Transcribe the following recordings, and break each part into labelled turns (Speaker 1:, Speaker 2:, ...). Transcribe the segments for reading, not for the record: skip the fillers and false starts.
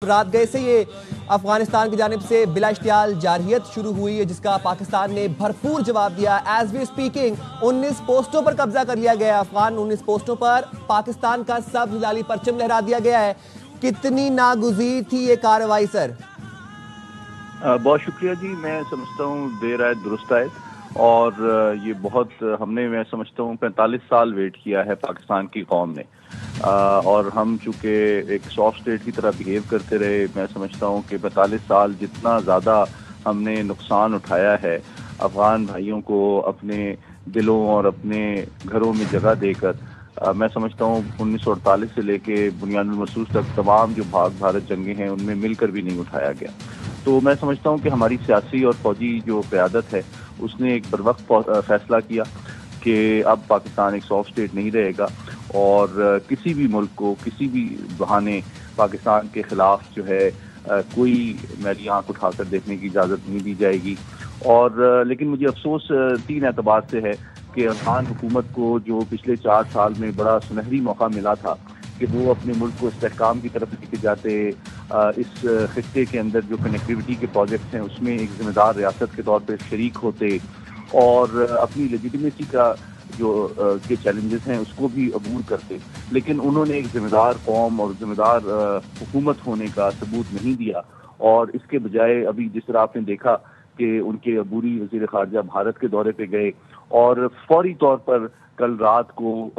Speaker 1: رات گئے سے یہ افغانستان کی جانب سے بلا اشتعال جارحیت شروع ہوئی ہے، جس کا پاکستان نے بھرپور جواب دیا۔ ایز وی اسپیکنگ 19 پوسٹوں پر قبضہ کر لیا گیا ہے۔ افغان 19 پوسٹوں پر پاکستان کا سبز ہلالی پرچم لہرا دیا گیا ہے۔ کتنی ناگزیر تھی یہ کارروائی سر؟
Speaker 2: بہت شکریہ جی، میں سمجھتا ہوں دیر آئے درست آئے، اور یہ بہت میں سمجھتا ہوں 45 سال ویٹ کیا ہے پاکستان کی قوم نے، اور ہم چونکہ ایک سافٹ اسٹیٹ کی طرح بیہیو کرتے رہے، میں سمجھتا ہوں کہ 45 سال جتنا زیادہ ہم نے نقصان اٹھایا ہے افغان بھائیوں کو اپنے دلوں اور اپنے گھروں میں جگہ دے کر، میں سمجھتا ہوں 1948 سے لے کے بنیاد المرصوص تک تمام جو بھارت جنگیں ہیں ان میں مل کر بھی نہیں اٹھایا گیا۔ تو میں سمجھتا ہوں کہ ہماری سیاسی اور فوجی جو قیادت ہے اس نے ایک بروقت فیصلہ کیا کہ اب پاکستان ایک سافٹ اسٹیٹ نہیں رہے گا، اور کسی بھی ملک کو کسی بھی بہانے پاکستان کے خلاف جو ہے کوئی میلی آنکھ اٹھا کر دیکھنے کی اجازت نہیں دی جائے گی۔ اور لیکن مجھے افسوس 3 اعتبار سے ہے کہ افغان حکومت کو جو پچھلے 4 سال میں بڑا سنہری موقع ملا تھا کہ وہ اپنے ملک کو استحکام کی طرف لے کے جاتے، اس خطے کے اندر جو کنیکٹیوٹی کے پروجیکٹس ہیں اس میں ایک ذمہ دار ریاست کے طور پہ شریک ہوتے، اور اپنی لیجیٹیمیسی کا جو کے چیلنجز ہیں اس کو بھی عبور کرتے، لیکن انہوں نے ایک ذمہ دار قوم اور ذمہ دار حکومت ہونے کا ثبوت نہیں دیا، اور اس کے بجائے ابھی جس طرح آپ نے دیکھا کہ ان کے عبوری وزیر خارجہ بھارت کے دورے پہ گئے، اور فوری طور پر کل رات کو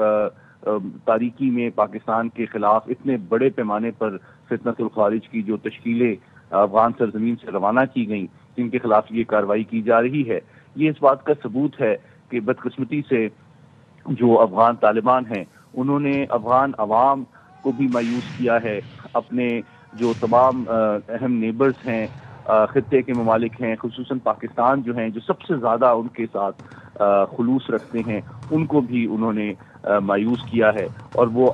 Speaker 2: تاریکی میں پاکستان کے خلاف اتنے بڑے پیمانے پر فتنۃ الخوارج کی جو تشکیلیں افغان سرزمین سے روانہ کی گئیں، جن کے خلاف یہ کارروائی کی جا رہی ہے، یہ اس بات کا ثبوت ہے کہ بدقسمتی سے جو افغان طالبان ہیں انہوں نے افغان عوام کو بھی مایوس کیا ہے، اپنے جو تمام اہم نیبرز ہیں، خطے کے ممالک ہیں، خصوصاً پاکستان جو ہیں جو سب سے زیادہ ان کے ساتھ خلوص رکھتے ہیں، ان کو بھی انہوں نے مایوس کیا ہے، اور وہ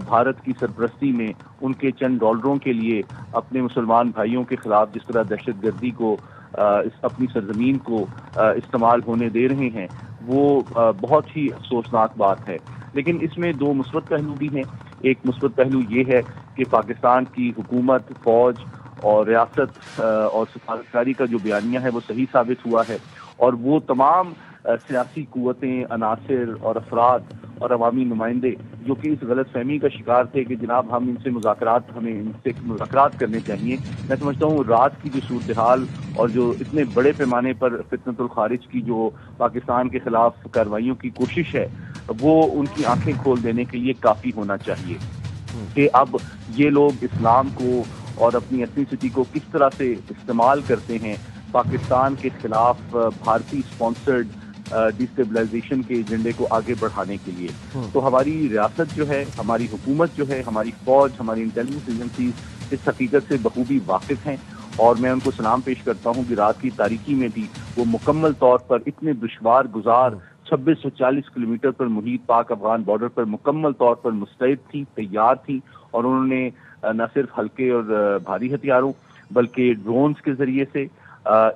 Speaker 2: بھارت کی سرپرستی میں ان کے چند ڈالروں کے لیے اپنے مسلمان بھائیوں کے خلاف جس طرح دہشت گردی کو اپنی سرزمین کو استعمال ہونے دے رہے ہیں، وہ بہت ہی افسوسناک بات ہے۔ لیکن اس میں 2 مثبت پہلو بھی ہیں۔ ایک مثبت پہلو یہ ہے کہ پاکستان کی حکومت، فوج اور ریاست اور سفارتکاری کا جو بیانیہ ہے وہ صحیح ثابت ہوا ہے، اور وہ تمام سیاسی قوتیں، عناصر اور افراد اور عوامی نمائندے جو کہ اس غلط فہمی کا شکار تھے کہ جناب ہمیں ان سے مذاکرات کرنے چاہیے، میں سمجھتا ہوں رات کی جو صورتحال اور جو اتنے بڑے پیمانے پر فتنۃ الخوارج کی جو پاکستان کے خلاف کارروائیوں کی کوشش ہے، وہ ان کی آنکھیں کھول دینے کے لیے کافی ہونا چاہیے کہ اب یہ لوگ اسلام کو اور اپنی ایتھنیسٹی کو کس طرح سے استعمال کرتے ہیں پاکستان کے خلاف بھارتی اسپانسرڈ ڈیسٹیبلائزیشن کے ایجنڈے کو آگے بڑھانے کے لیے۔ تو ہماری ریاست جو ہے، ہماری حکومت جو ہے، ہماری فوج، ہماری انٹیلیجنس ایجنسیز اس حقیقت سے بخوبی واقف ہیں، اور میں ان کو سلام پیش کرتا ہوں کہ رات کی تاریکی میں بھی وہ مکمل طور پر اتنے دشوار گزار 2640 کلومیٹر پر محیط پاک افغان بارڈر پر مکمل طور پر مستعد تھی، تیار تھی، اور انہوں نے نہ صرف ہلکے اور بھاری ہتھیاروں بلکہ ڈرونز کے ذریعے سے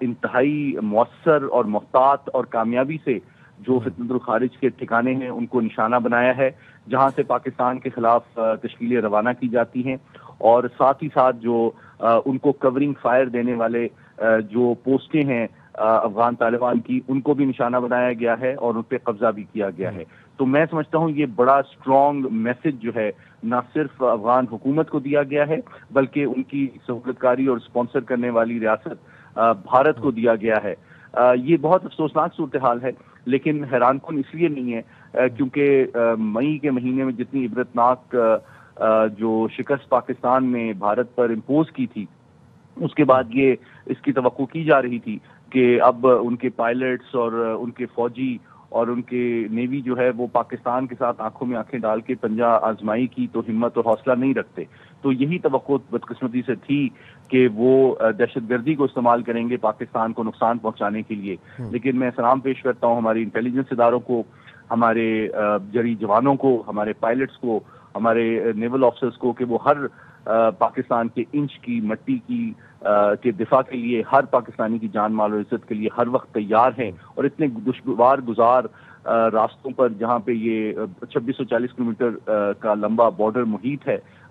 Speaker 2: انتہائی مؤثر اور محتاط اور کامیابی سے جو فتنۃ الخوارج کے ٹھکانے ہیں ان کو نشانہ بنایا ہے، جہاں سے پاکستان کے خلاف تشکیلیں روانہ کی جاتی ہیں، اور ساتھ ہی ساتھ جو ان کو کورنگ فائر دینے والے جو پوسٹیں ہیں افغان طالبان کی، ان کو بھی نشانہ بنایا گیا ہے اور ان پہ قبضہ بھی کیا گیا ہے۔ تو میں سمجھتا ہوں یہ بڑا اسٹرانگ میسج جو ہے نہ صرف افغان حکومت کو دیا گیا ہے بلکہ ان کی سہولت کاری اور اسپانسر کرنے والی ریاست بھارت کو دیا گیا ہے۔ یہ بہت افسوسناک صورتحال ہے، لیکن حیران کن اس لیے نہیں ہے کیونکہ مئی کے مہینے میں جتنی عبرتناک جو شکست پاکستان نے بھارت پر امپوز کی تھی، اس کے بعد یہ اس کی توقع کی جا رہی تھی کہ اب ان کے پائلٹس اور ان کے فوجی اور ان کے نیوی جو ہے وہ پاکستان کے ساتھ آنکھوں میں آنکھیں ڈال کے پنجہ آزمائی کی تو ہمت اور حوصلہ نہیں رکھتے۔ تو یہی توقع بدقسمتی سے تھی کہ وہ دہشت گردی کو استعمال کریں گے پاکستان کو نقصان پہنچانے کے لیے، لیکن میں سلام پیش کرتا ہوں ہماری انٹیلیجنس اداروں کو، ہمارے جری جوانوں کو، ہمارے پائلٹس کو، ہمارے نیول آفیسرز کو کہ وہ ہر پاکستان کے انچ کی مٹی کی کے دفاع کے لیے، ہر پاکستانی کی جان مال و عزت کے لیے ہر وقت تیار ہیں، اور اتنے دشوار گزار راستوں پر جہاں پہ یہ 2640 کلومیٹر کا لمبا بارڈر محیط ہے،